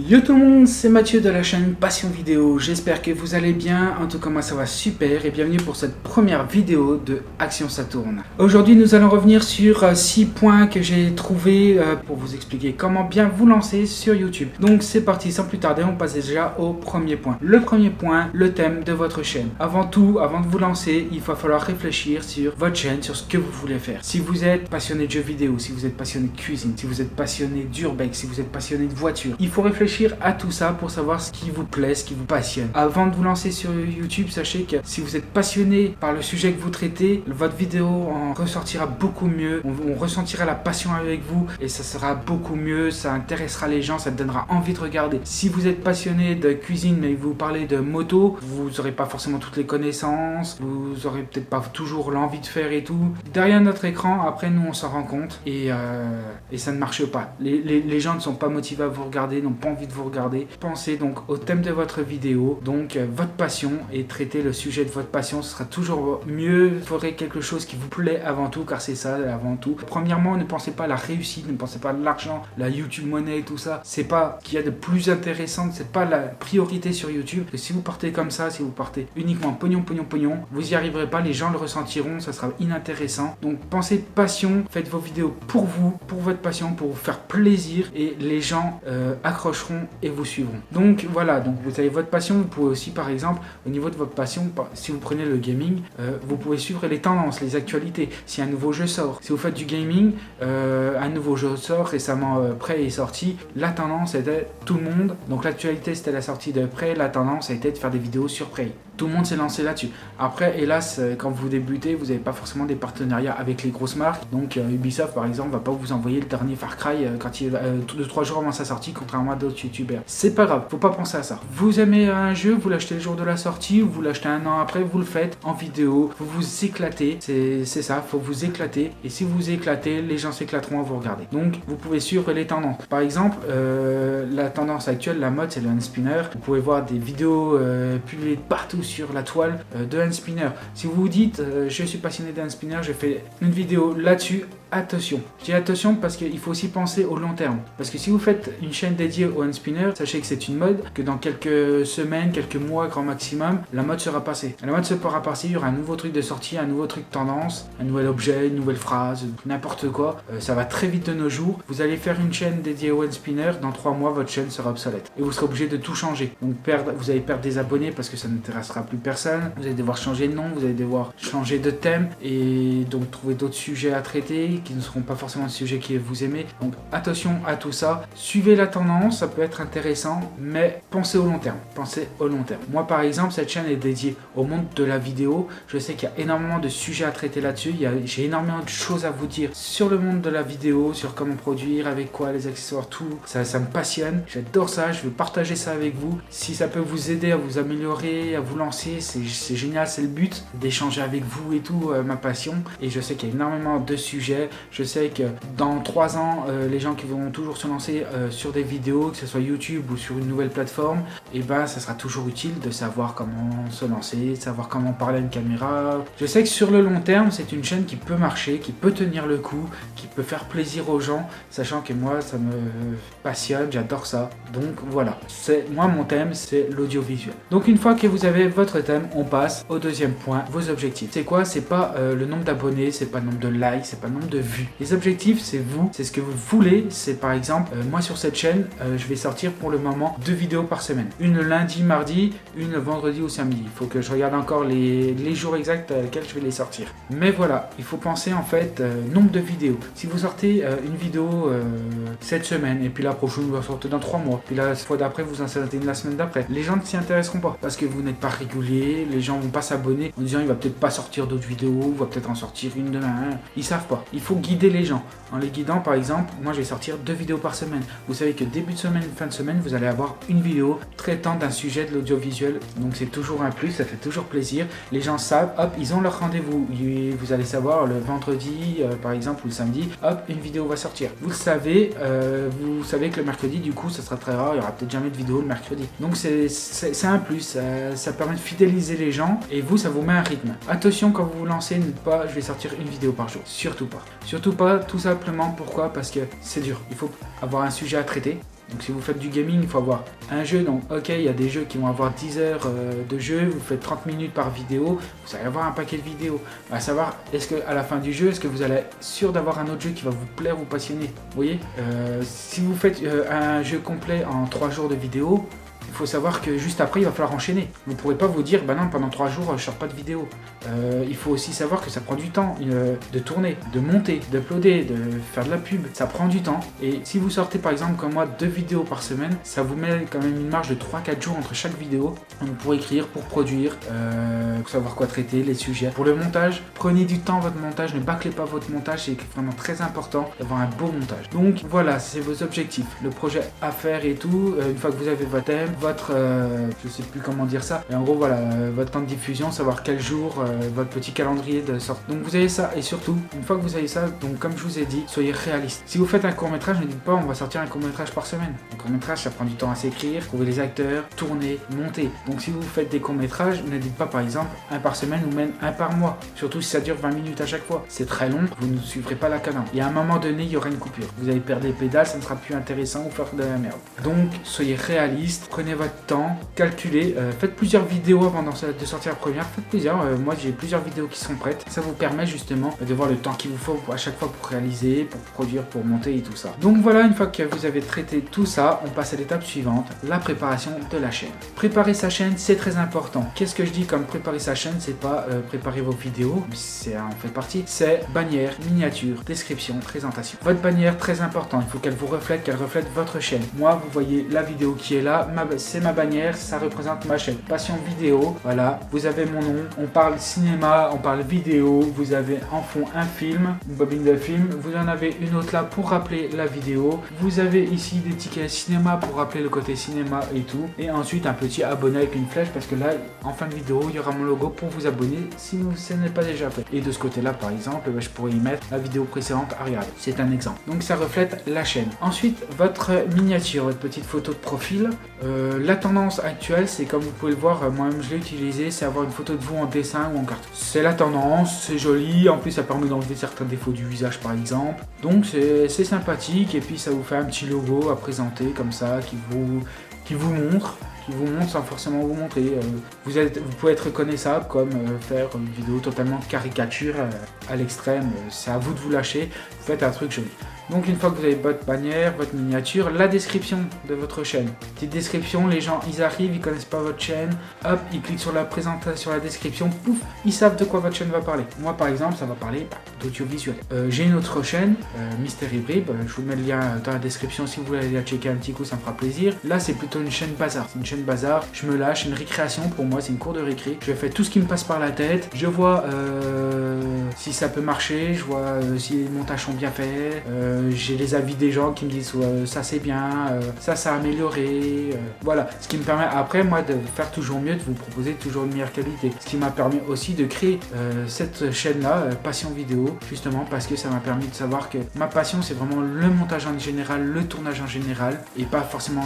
Yo tout le monde, c'est Mathieu de la chaîne Passion Vidéo, j'espère que vous allez bien, en tout cas moi ça va super et bienvenue pour cette première vidéo de Action Saturne. Aujourd'hui nous allons revenir sur 6 points que j'ai trouvés pour vous expliquer comment bien vous lancer sur YouTube. Donc c'est parti, sans plus tarder, on passe déjà au premier point. Le premier point, le thème de votre chaîne. Avant tout, avant de vous lancer, il va falloir réfléchir sur votre chaîne, sur ce que vous voulez faire. Si vous êtes passionné de jeux vidéo, si vous êtes passionné de cuisine, si vous êtes passionné d'urbex, si vous êtes passionné de voiture, il faut réfléchir à tout ça pour savoir ce qui vous plaît, ce qui vous passionne. Avant de vous lancer sur YouTube, sachez que si vous êtes passionné par le sujet que vous traitez, votre vidéo en ressortira beaucoup mieux, on ressentira la passion avec vous et ça sera beaucoup mieux, ça intéressera les gens, ça te donnera envie de regarder. Si vous êtes passionné de cuisine mais vous parlez de moto, vous n'aurez pas forcément toutes les connaissances, vous aurez peut-être pas toujours l'envie de faire et tout. Derrière notre écran, après nous on s'en rend compte et ça ne marche pas. Les gens ne sont pas motivés à vous regarder, n'ont pas envie de vous regarder. Pensez donc au thème de votre vidéo, donc votre passion, et traitez le sujet de votre passion, ce sera toujours mieux. Ferez quelque chose qui vous plaît avant tout, car c'est ça avant tout. Premièrement, ne pensez pas à la réussite, ne pensez pas à l'argent, la YouTube monnaie, tout ça. C'est pas ce qu'il y a de plus intéressant, c'est pas la priorité sur YouTube. Et si vous partez comme ça, si vous partez uniquement pognon, vous y arriverez pas, les gens le ressentiront, ça sera inintéressant. Donc pensez passion, faites vos vidéos pour vous, pour votre passion, pour vous faire plaisir, et les gens accrocheront et vous suivront. Donc voilà, donc vous avez votre passion, vous pouvez aussi par exemple au niveau de votre passion, si vous prenez le gaming, vous pouvez suivre les tendances, les actualités, si un nouveau jeu sort. Si vous faites du gaming, un nouveau jeu sort, récemment Prey est sorti, la tendance était tout le monde, donc l'actualité c'était la sortie de Prey, la tendance a été de faire des vidéos sur Prey. Tout le monde s'est lancé là-dessus. Après, hélas, quand vous débutez, vous n'avez pas forcément des partenariats avec les grosses marques. Donc Ubisoft, par exemple, va pas vous envoyer le dernier Far Cry quand il est 2-3 jours avant sa sortie, contrairement à d'autres youtubeurs. C'est pas grave, faut pas penser à ça. Vous aimez un jeu, vous l'achetez le jour de la sortie, ou vous l'achetez un an après, vous le faites en vidéo, vous vous éclatez. C'est ça, faut vous éclater. Et si vous vous éclatez, les gens s'éclateront à vous regarder. Donc, vous pouvez suivre les tendances. Par exemple, la tendance actuelle, la mode, c'est le hand spinner. Vous pouvez voir des vidéos publiées partout sur la toile de hand spinner. Si vous vous dites je suis passionné de hand spinner, je fais une vidéo là-dessus, attention. Je dis attention parce qu'il faut aussi penser au long terme. Parce que si vous faites une chaîne dédiée au hand spinner, sachez que c'est une mode, que dans quelques semaines, quelques mois grand maximum, la mode sera passée. La mode sera passée, il y aura un nouveau truc de sortie, un nouveau truc tendance, un nouvel objet, une nouvelle phrase, n'importe quoi. Ça va très vite de nos jours. Vous allez faire une chaîne dédiée au hand spinner, dans 3 mois votre chaîne sera obsolète. Et vous serez obligé de tout changer. Donc vous allez perdre des abonnés parce que ça n'intéressera plus personne. Vous allez devoir changer de nom, vous allez devoir changer de thème et donc trouver d'autres sujets à traiter qui ne seront pas forcément le sujet que vous aimez. Donc attention à tout ça. Suivez la tendance, ça peut être intéressant, mais pensez au long terme. Pensez au long terme. Moi par exemple, cette chaîne est dédiée au monde de la vidéo. Je sais qu'il y a énormément de sujets à traiter là-dessus. J'ai énormément de choses à vous dire sur le monde de la vidéo, sur comment produire, avec quoi, les accessoires, tout. Ça me passionne. J'adore ça. Je veux partager ça avec vous. Si ça peut vous aider à vous améliorer, à vous lancer, c'est génial, c'est le but d'échanger avec vous et tout, ma passion. Et je sais qu'il y a énormément de sujets. Je sais que dans 3 ans, les gens qui vont toujours se lancer sur des vidéos, que ce soit YouTube ou sur une nouvelle plateforme, et ben ça sera toujours utile de savoir comment se lancer, de savoir comment parler à une caméra. Je sais que sur le long terme, c'est une chaîne qui peut marcher, qui peut tenir le coup, qui peut faire plaisir aux gens, sachant que moi ça me passionne, j'adore ça. Donc voilà, moi mon thème c'est l'audiovisuel. Donc une fois que vous avez votre thème, on passe au deuxième point, vos objectifs. C'est quoi? C'est pas le nombre d'abonnés, c'est pas le nombre de likes, c'est pas le nombre de vues. Les objectifs, c'est vous, c'est ce que vous voulez. C'est par exemple, moi sur cette chaîne, je vais sortir pour le moment 2 vidéos par semaine. Une le lundi, mardi, une le vendredi ou samedi. Il faut que je regarde encore les jours exacts à lesquels je vais les sortir. Mais voilà, il faut penser en fait nombre de vidéos. Si vous sortez une vidéo cette semaine et puis la prochaine vous la sortez dans 3 mois, puis la fois d'après vous en sortez la semaine d'après, les gens ne s'y intéresseront pas parce que vous n'êtes pas régulier. Les gens vont pas s'abonner en disant il va peut-être pas sortir d'autres vidéos, il va peut-être en sortir une demain. Ils savent pas. Il faut guider les gens. En les guidant, par exemple, moi je vais sortir 2 vidéos par semaine. Vous savez que début de semaine, fin de semaine, vous allez avoir une vidéo traitant d'un sujet de l'audiovisuel. Donc c'est toujours un plus, ça fait toujours plaisir. Les gens savent, hop, ils ont leur rendez-vous. Vous allez savoir le vendredi, par exemple, ou le samedi, hop, une vidéo va sortir. Vous le savez, vous savez que le mercredi, du coup, ça sera très rare. Il y aura peut-être jamais de vidéo le mercredi. Donc c'est un plus. Ça permet de fidéliser les gens et vous, ça vous met un rythme. Attention quand vous vous lancez, ne pas, je vais sortir une vidéo par jour. Surtout pas. Surtout pas, tout simplement, pourquoi? Parce que c'est dur. Il faut avoir un sujet à traiter. Donc si vous faites du gaming, il faut avoir un jeu. Donc ok, il y a des jeux qui vont avoir 10 heures de jeu, vous faites 30 minutes par vidéo, vous allez avoir un paquet de vidéos. À savoir, est-ce qu'à la fin du jeu, est-ce que vous allez être sûr d'avoir un autre jeu qui va vous plaire, vous passionner? Vous voyez, si vous faites un jeu complet en 3 jours de vidéo, il faut savoir que juste après, il va falloir enchaîner. Vous ne pourrez pas vous dire, bah non, pendant 3 jours, je ne sors pas de vidéo. Il faut aussi savoir que ça prend du temps de tourner, de monter, d'uploader, de faire de la pub. Ça prend du temps. Et si vous sortez par exemple comme moi 2 vidéos par semaine, ça vous met quand même une marge de 3-4 jours entre chaque vidéo. Donc pour écrire, pour produire, pour savoir quoi traiter, les sujets. Pour le montage, prenez du temps votre montage, ne bâclez pas votre montage, c'est vraiment très important d'avoir un beau montage. Donc voilà, c'est vos objectifs, le projet à faire et tout. Une fois que vous avez votre thème, votre, je sais plus comment dire ça, mais en gros voilà, votre temps de diffusion, savoir quel jour, votre petit calendrier de sortie. Donc vous avez ça, et surtout, une fois que vous avez ça, donc comme je vous ai dit, soyez réaliste. Si vous faites un court métrage, ne dites pas on va sortir un court métrage par semaine. Un court métrage, ça prend du temps à s'écrire, trouver les acteurs, tourner, monter. Donc si vous faites des courts métrages, ne dites pas par exemple un par semaine ou même un par mois. Surtout si ça dure 20 minutes à chaque fois. C'est très long, vous ne suivrez pas la cadence. Et à un moment donné, il y aura une coupure. Vous allez perdre les pédales, ça ne sera plus intéressant ou faire de la merde. Donc soyez réaliste, prenez votre temps, calculez, faites plusieurs vidéos avant de sortir la première, faites plusieurs, moi j'ai plusieurs vidéos qui sont prêtes, ça vous permet justement de voir le temps qu'il vous faut à chaque fois pour réaliser, pour produire, pour monter et tout ça. Donc voilà, une fois que vous avez traité tout ça, on passe à l'étape suivante, la préparation de la chaîne. Préparer sa chaîne, c'est très important. Qu'est-ce que je dis comme préparer sa chaîne? C'est pas préparer vos vidéos, ça en fait partie, c'est bannière, miniature, description, présentation. Votre bannière, très important, il faut qu'elle vous reflète, qu'elle reflète votre chaîne. Moi, vous voyez la vidéo qui est là, c'est ma bannière, ça représente ma chaîne. Passion vidéo, voilà, vous avez mon nom, on parle cinéma, on parle vidéo, vous avez en fond un film, une bobine de film, vous en avez une autre là pour rappeler la vidéo, vous avez ici des tickets cinéma pour rappeler le côté cinéma et tout, et ensuite un petit abonné avec une flèche parce que là, en fin de vidéo, il y aura mon logo pour vous abonner si ce n'est pas déjà fait. Et de ce côté là, par exemple, je pourrais y mettre la vidéo précédente à regarder. C'est un exemple. Donc ça reflète la chaîne. Ensuite, votre miniature, votre petite photo de profil. La tendance actuelle, c'est comme vous pouvez le voir, moi-même je l'ai utilisé, c'est avoir une photo de vous en dessin ou en carton. C'est la tendance, c'est joli, en plus ça permet d'enlever certains défauts du visage par exemple. Donc c'est sympathique et puis ça vous fait un petit logo à présenter comme ça qui vous montre sans forcément vous montrer. Vous pouvez être reconnaissable comme faire une vidéo totalement caricature à l'extrême. C'est à vous de vous lâcher, vous faites un truc joli. Donc une fois que vous avez votre bannière, votre miniature, la description de votre chaîne. Petite description, les gens ils arrivent, ils connaissent pas votre chaîne, hop, ils cliquent sur la présentation, sur la description, pouf, ils savent de quoi votre chaîne va parler. Moi par exemple, ça va parler d'audiovisuel. J'ai une autre chaîne, Mystery Brib, je vous mets le lien dans la description si vous voulez aller la checker un petit coup, ça me fera plaisir. Là c'est plutôt une chaîne bazar, c'est une chaîne bazar, je me lâche, une récréation pour moi, c'est une cour de récré. Je fais tout ce qui me passe par la tête, je vois si ça peut marcher, je vois si les montages sont bien faits, j'ai les avis des gens qui me disent ça c'est bien, ça a amélioré, voilà, ce qui me permet après moi de faire toujours mieux, de vous proposer toujours une meilleure qualité, ce qui m'a permis aussi de créer cette chaîne là, Passion Vidéo, justement parce que ça m'a permis de savoir que ma passion c'est vraiment le montage en général, le tournage en général et pas forcément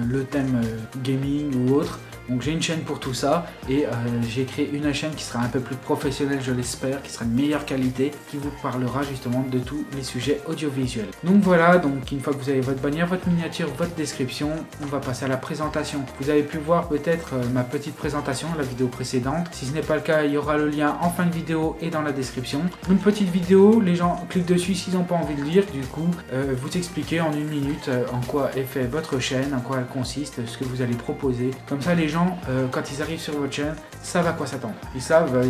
le thème gaming ou autre. Donc j'ai une chaîne pour tout ça et j'ai créé une chaîne qui sera un peu plus professionnelle, je l'espère, qui sera de meilleure qualité, qui vous parlera justement de tous les sujets audiovisuels. Donc voilà, donc une fois que vous avez votre bannière, votre miniature, votre description, on va passer à la présentation. Vous avez pu voir peut-être ma petite présentation, la vidéo précédente. Si ce n'est pas le cas, il y aura le lien en fin de vidéo et dans la description. Une petite vidéo, les gens cliquent dessus s'ils n'ont pas envie de lire, du coup vous expliquez en 1 minute en quoi est fait votre chaîne, en quoi elle consiste, ce que vous allez proposer. Comme ça les gens quand ils arrivent sur votre chaîne, savent à quoi s'attendre. Ils savent,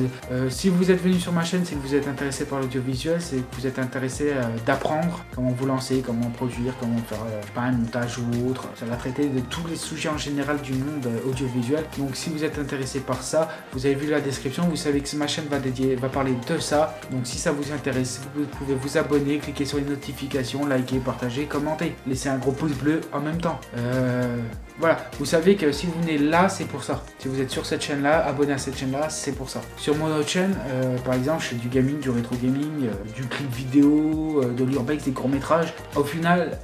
si vous êtes venu sur ma chaîne, c'est que vous êtes intéressé par l'audiovisuel, c'est que vous êtes intéressé d'apprendre comment vous lancer, comment produire, comment faire un montage ou autre. Ça va traiter de tous les sujets en général du monde audiovisuel. Donc si vous êtes intéressé par ça, vous avez vu la description, vous savez que ma chaîne va parler de ça. Donc si ça vous intéresse, vous pouvez vous abonner, cliquer sur les notifications, liker, partager, commenter, laisser un gros pouce bleu en même temps. Voilà, vous savez que si vous venez là, c'est pour ça. Si vous êtes sur cette chaîne-là, abonné à cette chaîne-là, c'est pour ça. Sur mon autre chaîne, par exemple, je fais du gaming, du rétro gaming, du clip vidéo, de l'urbex, des courts-métrages. Au final,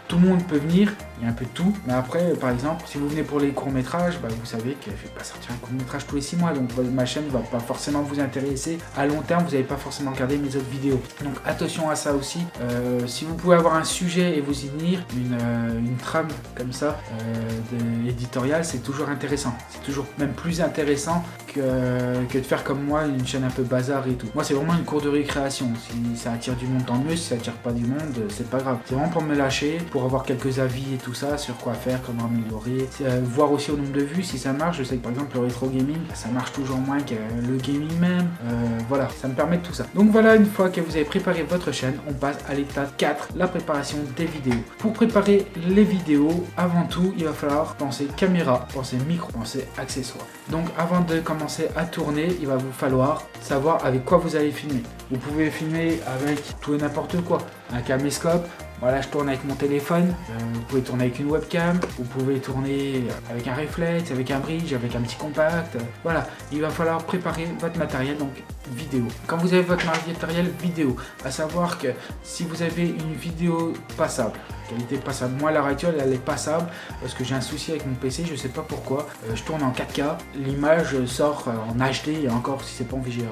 tout le monde peut venir, il y a un peu de tout. Mais après, par exemple, si vous venez pour les courts-métrages, bah, vous savez que je vais pas sortir un court-métrage tous les 6 mois, donc ma chaîne va pas forcément vous intéresser. À long terme, vous n'allez pas forcément regarder mes autres vidéos. Donc attention à ça aussi. Si vous pouvez avoir un sujet et vous y tenir, une trame comme ça, éditoriale, c'est toujours intéressant. C'est toujours même plus intéressant que de faire comme moi une chaîne un peu bazar et tout. Moi, c'est vraiment une cour de récréation. Si ça attire du monde, tant mieux. Si ça attire pas du monde, c'est pas grave. C'est vraiment pour me lâcher, pour avoir quelques avis et tout ça sur quoi faire, comment améliorer, voir aussi au nombre de vues si ça marche. Je sais que par exemple le rétro gaming, ça marche toujours moins que le gaming même. Voilà, ça me permet de tout ça. Donc voilà, une fois que vous avez préparé votre chaîne, on passe à l'étape 4, la préparation des vidéos. Pour préparer les vidéos, avant tout, il va falloir penser caméra, penser micro, penser accessoires. Donc avant de commencer à tourner, il va vous falloir savoir avec quoi vous allez filmer. Vous pouvez filmer avec tout et n'importe quoi, un caméscope. Voilà, je tourne avec mon téléphone, vous pouvez tourner avec une webcam, vous pouvez tourner avec un réflexe, avec un bridge, avec un petit compact. Voilà, il va falloir préparer votre matériel, donc vidéo. Quand vous avez votre matériel vidéo, à savoir que si vous avez une vidéo passable, qualité passable, moi à l'heure actuelle elle est passable parce que j'ai un souci avec mon PC, je sais pas pourquoi, je tourne en 4K, l'image sort en HD et encore si c'est pas en VGA.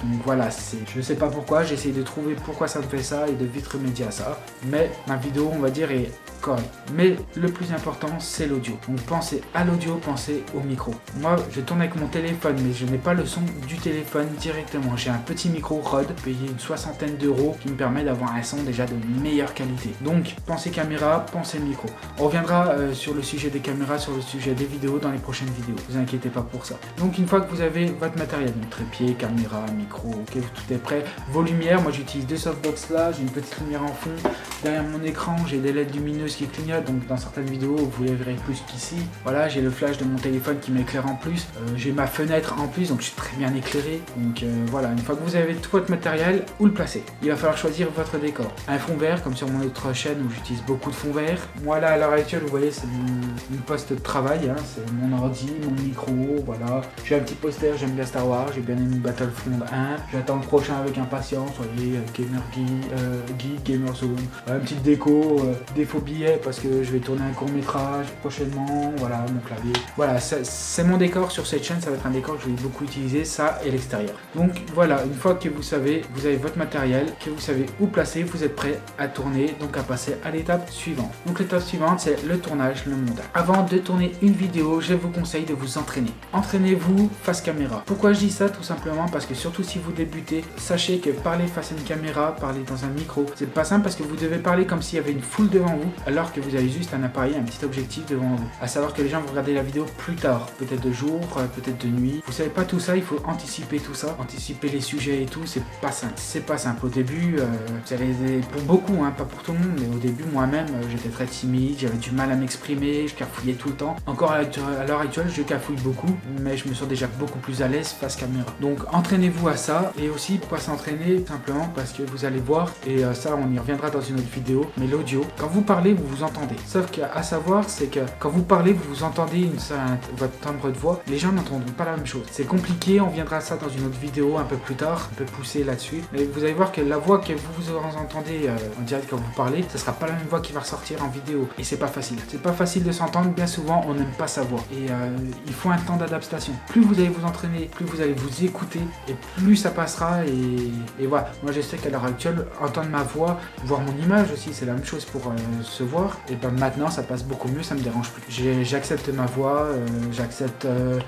Donc voilà, je sais pas pourquoi, j'essaie de trouver pourquoi ça me fait ça et de vite remédier à ça, mais ma vidéo on va dire est correcte. Mais le plus important c'est l'audio, donc pensez à l'audio, pensez au micro. Moi je tourne avec mon téléphone mais je n'ai pas le son du téléphone directement, j'ai un petit micro Rode payé une 60aine d'euros qui me permet d'avoir un son déjà de meilleure qualité. Donc pensez caméra, pensez micro. On reviendra sur le sujet des caméras, sur le sujet des vidéos dans les prochaines vidéos, vous inquiétez pas pour ça. Donc une fois que vous avez votre matériel, donc trépied, caméra, micro, ok, tout est prêt, vos lumières, moi j'utilise deux softbox là, j'ai une petite lumière en fond, derrière mon écran j'ai des LED lumineuses qui clignotent, donc dans certaines vidéos vous les verrez plus qu'ici. Voilà, j'ai le flash de mon téléphone qui m'éclaire en plus, j'ai ma fenêtre en plus, donc je suis très bien éclairé. Donc voilà, une fois que vous avez tout votre matériel, où le placer? Il va falloir choisir votre décor. Un fond vert, comme sur mon autre chaîne où j'utilise beaucoup de fonds verts. Moi là à l'heure actuelle, vous voyez, c'est mon poste de travail, hein, c'est mon ordi, mon micro, voilà. J'ai un petit poster, j'aime bien Star Wars, j'ai bien aimé Battlefront 1. J'attends le prochain avec impatience, vous voyez, Geek, Gamer Zone. Voilà, une petite déco, des faux billets parce que je vais tourner un court métrage prochainement, voilà, mon clavier. Voilà, c'est mon décor sur cette chaîne, ça va être un décor que je vais beaucoup utiliser, ça et l'extérieur. Donc voilà, une fois que vous avez votre matériel, que vous savez où placer, vous êtes prêt à tourner, donc à passer à l'étape suivante. Donc l'étape suivante, c'est le tournage, le montage. Avant de tourner une vidéo, je vous conseille de vous entraîner. Entraînez-vous face caméra. Pourquoi je dis ça? Tout simplement parce que surtout si vous débutez, sachez que parler face à une caméra, parler dans un micro, c'est pas simple parce que vous devez parler comme s'il y avait une foule devant vous, alors que vous avez juste un appareil, un petit objectif devant vous. À savoir que les gens vont regarder la vidéo plus tard, peut-être de jour, peut-être de nuit. Vous savez pas tout ça, il faut anticiper tout ça, anticiper les sujets et tout, c'est pas simple. C'est pas simple. Au début, pour beaucoup, hein, pas pour tout le monde, mais au début moi-même, j'étais très timide, j'avais du mal à m'exprimer, je cafouillais tout le temps. Encore à l'heure actuelle, je cafouille beaucoup, mais je me sens déjà beaucoup plus à l'aise face caméra. Donc entraînez-vous à ça, et aussi pourquoi s'entraîner? Simplement parce que vous allez voir, et ça on y reviendra dans une autre vidéo, mais l'audio, quand vous parlez, vous vous entendez. Sauf qu'à savoir, c'est que quand vous parlez, vous entendez votre timbre de voix, les gens n'entendront pas la même chose. C'est compliqué, on viendra à ça dans une autre vidéo un peu plus tard, un peu poussé là-dessus. Mais vous allez voir que la voix que vous entendez en direct quand vous parlez, ce sera pas la même voix qui va ressortir en vidéo. Et c'est pas facile. C'est pas facile de s'entendre, bien souvent on n'aime pas sa voix. Et il faut un temps d'adaptation. Plus vous allez vous entraîner, plus vous allez vous écouter, et plus ça passera. Et voilà, moi je sais qu'à l'heure actuelle, entendre ma voix, voir mon image aussi, c'est la même chose pour se voir. Et ben maintenant ça passe beaucoup mieux, ça me dérange plus. J'accepte ma voix, j'accepte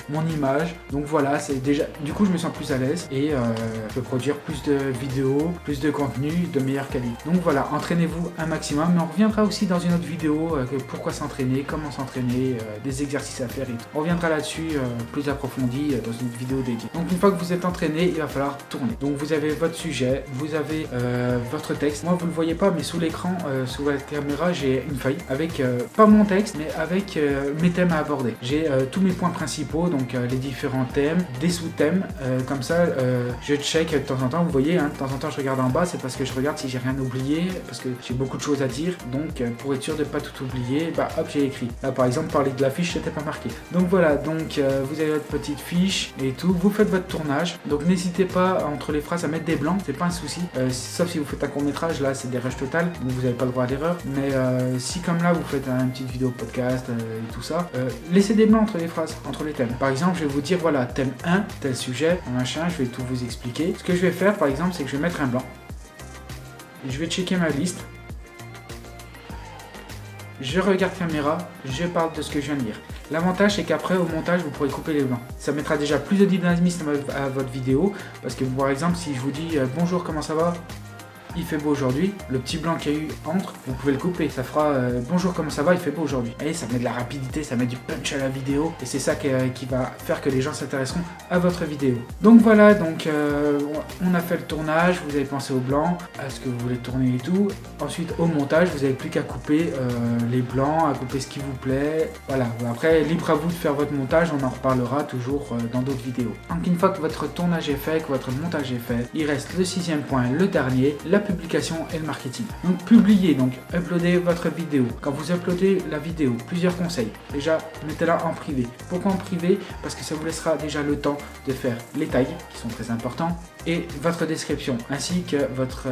mon image. Donc voilà, c'est déjà, du coup je me sens plus à l'aise et je peux produire plus de vidéos, plus de contenu de meilleure qualité. Donc voilà, entraînez-vous un maximum, mais on reviendra aussi dans une autre vidéo pourquoi s'entraîner, comment s'entraîner, des exercices à faire et tout. On reviendra là-dessus plus approfondi dans une vidéo dédiée. Donc une fois que vous êtes entraîné, il va falloir tourner. Donc vous avez votre sujet, vous avez votre texte. Moi vous le voyez pas, mais sous l'écran, sous la caméra, j'ai une feuille avec pas mon texte, mais avec mes thèmes à aborder. J'ai tous mes points principaux, donc les différents thèmes, des sous-thèmes, comme ça je check de temps en temps, vous voyez, hein, de temps en temps je regarde en bas, c'est parce que je regarde si j'ai rien oublié, parce que j'ai beaucoup de choses à dire, donc pour être sûr de pas tout oublier, bah hop j'ai écrit. Là par exemple parler de la fiche, c'était pas marqué. Donc voilà, donc vous avez votre petite fiche et tout, vous faites votre tournage, donc n'hésitez pas entre les phrases à mettre des blancs, c'est pas un souci, sauf si vous faites un court métrage, là c'est des rushs totales, donc vous n'avez pas le droit à l'erreur, mais si comme là vous faites une petite vidéo podcast et tout ça, laissez des blancs entre les phrases, entre les thèmes. Par exemple, je vais vous dire voilà, thème 1, tel sujet, machin, je vais tout vous expliquer. Ce que je vais faire par exemple, c'est que je vais mettre un blanc. Et je vais checker ma liste. Je regarde caméra, je parle de ce que je viens de dire. L'avantage c'est qu'après au montage vous pourrez couper les blancs. Ça mettra déjà plus de dynamisme à votre vidéo. Parce que par exemple si je vous dis bonjour comment ça va ? Il fait beau aujourd'hui, le petit blanc qu'il y a eu entre, vous pouvez le couper, ça fera bonjour comment ça va, il fait beau aujourd'hui. Et ça met de la rapidité, ça met du punch à la vidéo et c'est ça qui va faire que les gens s'intéresseront à votre vidéo. Donc voilà, on a fait le tournage, vous avez pensé au blanc, à ce que vous voulez tourner et tout. Ensuite au montage, vous n'avez plus qu'à couper les blancs, à couper ce qui vous plaît. Voilà, après libre à vous de faire votre montage, on en reparlera toujours dans d'autres vidéos. Donc une fois que votre tournage est fait, que votre montage est fait, il reste le 6e point, le dernier, la publication et le marketing. Donc publiez, donc uploadez votre vidéo. Quand vous uploadez la vidéo, plusieurs conseils. Déjà, mettez-la en privé. Pourquoi en privé ? Parce que ça vous laissera déjà le temps de faire les tags qui sont très importants et votre description ainsi que votre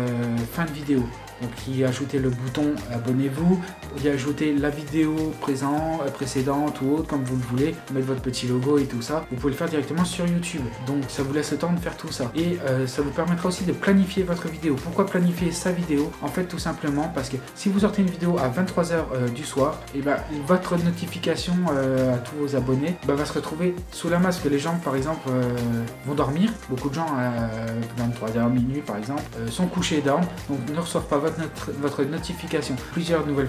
fin de vidéo. Donc y ajouter le bouton abonnez-vous, y ajouter la vidéo précédente ou autre comme vous le voulez, mettre votre petit logo et tout ça. Vous pouvez le faire directement sur YouTube. Donc ça vous laisse le temps de faire tout ça. Et ça vous permettra aussi de planifier votre vidéo. Pourquoi planifier sa vidéo ? En fait tout simplement parce que si vous sortez une vidéo à 23h du soir, et votre notification à tous vos abonnés va se retrouver sous la masse que les gens par exemple vont dormir. Beaucoup de gens à 23h minuit par exemple sont couchés et dorment, donc ne reçoivent pas votre notification. Plusieurs nouvelles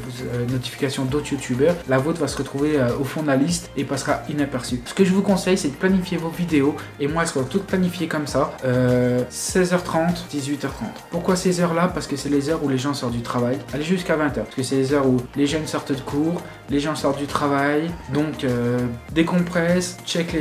notifications d'autres youtubeurs, la vôtre va se retrouver au fond de la liste et passera inaperçue. Ce que je vous conseille c'est de planifier vos vidéos et moi elles seront toutes planifiées comme ça 16h30, 18h30. Pourquoi ces heures là ? Parce que c'est les heures où les gens sortent du travail. Allez jusqu'à 20h parce que c'est les heures où les jeunes sortent de cours, les gens sortent du travail, donc décompresse, check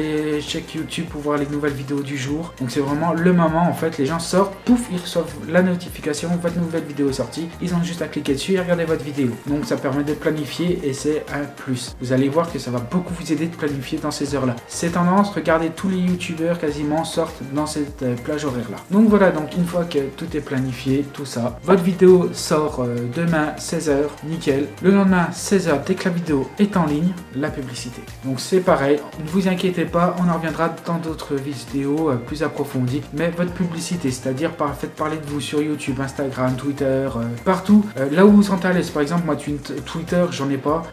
YouTube pour voir les nouvelles vidéos du jour. Donc c'est vraiment le moment en fait, les gens sortent, pouf, ils reçoivent la notification, votre nouvelle vidéo est sortie, ils ont juste à cliquer dessus et regarder votre vidéo. Donc ça permet de planifier et c'est un plus. Vous allez voir que ça va beaucoup vous aider de planifier dans ces heures là. C'est tendance, regardez tous les youtubeurs quasiment sortent dans cette plage horaire là. Donc voilà, donc une fois que tout est planifié, tout ça, votre vidéo sort demain 16h, nickel. Le lendemain 16h, dès que la vidéo est en ligne, la publicité. Donc c'est pareil, ne vous inquiétez pas, on en reviendra dans d'autres vidéos plus approfondies, mais votre publicité, c'est-à-dire faites parler de vous sur YouTube, Instagram, Twitter, partout, là où vous vous sentez à l'aise. Par exemple, moi Twitter, j'en ai pas,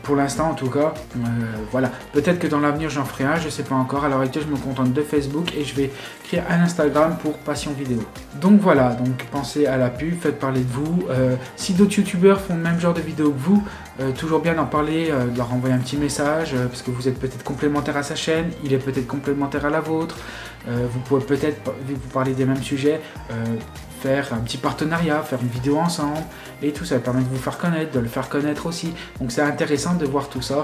pour l'instant en tout cas, voilà. Peut-être que dans l'avenir j'en ferai un, je sais pas encore. À l'heure actuelle, je me contente de Facebook et je vais créer un Instagram pour Passion Vidéo. Donc voilà, donc pensez à la pub, faites parler de vous. Si d'autres youtubeurs font le même genre de vidéo que vous, toujours bien d'en parler, de leur envoyer un petit message, parce que vous êtes peut-être complémentaire à sa chaîne, il est peut-être complémentaire à la vôtre. Vous pouvez peut-être, vu que vous parlez des mêmes sujets, faire un petit partenariat, faire une vidéo ensemble et tout ça permet de vous faire connaître, de le faire connaître aussi. Donc c'est intéressant de voir tout ça.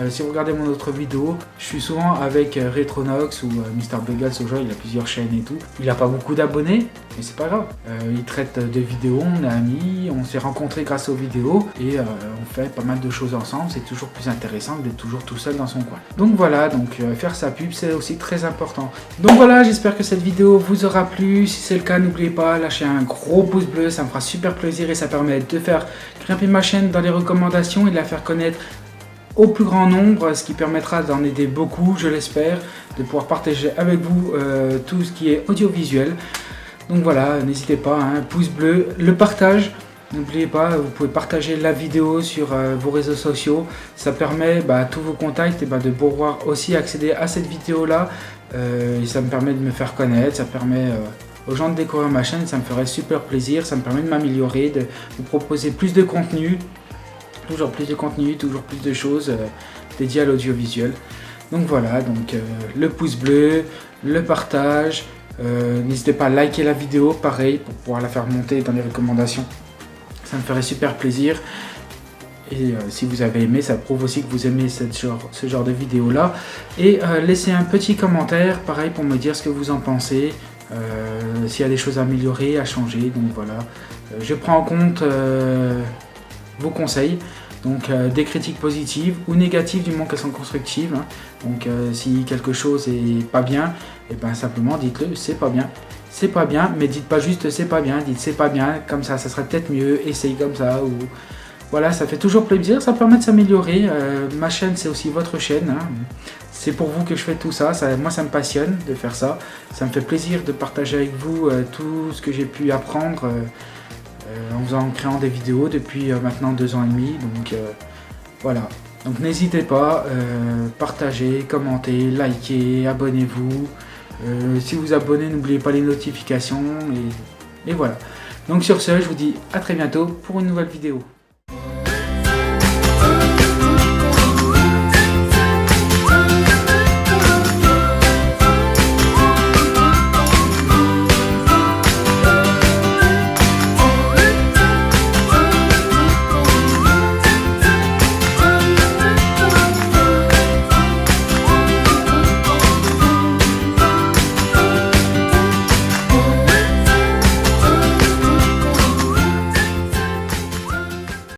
Si vous regardez mon autre vidéo, je suis souvent avec Retronox ou Mr Bagel, ce genre, il a plusieurs chaînes et tout. Il n'a pas beaucoup d'abonnés, mais c'est pas grave. Il traite de vidéos, on est amis, on s'est rencontrés grâce aux vidéos et on fait pas mal de choses ensemble. C'est toujours plus intéressant que d'être toujours tout seul dans son coin. Donc voilà, donc faire sa pub c'est aussi très important. Donc voilà, j'espère que cette vidéo vous aura plu. Si c'est le cas, n'oubliez pas, lâchez un gros pouce bleu, ça me fera super plaisir et ça permet de faire grimper ma chaîne dans les recommandations et de la faire connaître au plus grand nombre, ce qui permettra d'en aider beaucoup, je l'espère, de pouvoir partager avec vous tout ce qui est audiovisuel. Donc voilà, n'hésitez pas, pouce bleu, le partage. N'oubliez pas, vous pouvez partager la vidéo sur vos réseaux sociaux. Ça permet à tous vos contacts de pouvoir aussi accéder à cette vidéo-là. Et ça me permet de me faire connaître, ça permet aux gens de découvrir ma chaîne, ça me ferait super plaisir. Ça me permet de m'améliorer, de vous proposer plus de contenu. Toujours plus de contenu, toujours plus de choses dédiées à l'audiovisuel. Donc voilà, donc le pouce bleu, le partage. N'hésitez pas à liker la vidéo, pareil, pour pouvoir la faire monter dans les recommandations. Ça me ferait super plaisir. Et si vous avez aimé, ça prouve aussi que vous aimez ce genre de vidéo là. Et laissez un petit commentaire, pareil, pour me dire ce que vous en pensez. S'il y a des choses à améliorer, à changer. Donc voilà, je prends en compte vos conseils. Donc des critiques positives ou négatives, du moins qu'elles sont constructives. Donc si quelque chose est pas bien, et simplement dites-le, c'est pas bien. C'est pas bien, mais dites pas juste c'est pas bien, dites c'est pas bien, comme ça serait peut-être mieux, essaye comme ça, ou Voilà, ça fait toujours plaisir, ça permet de s'améliorer. Ma chaîne, c'est aussi votre chaîne, hein. C'est pour vous que je fais tout ça. Moi ça me passionne de faire ça. Ça me fait plaisir de partager avec vous tout ce que j'ai pu apprendre en créant des vidéos depuis maintenant 2 ans et demi. Donc voilà. Donc n'hésitez pas, partagez, commentez, likez, abonnez-vous. Si vous abonnez, n'oubliez pas les notifications et voilà. Donc sur ce, je vous dis à très bientôt pour une nouvelle vidéo.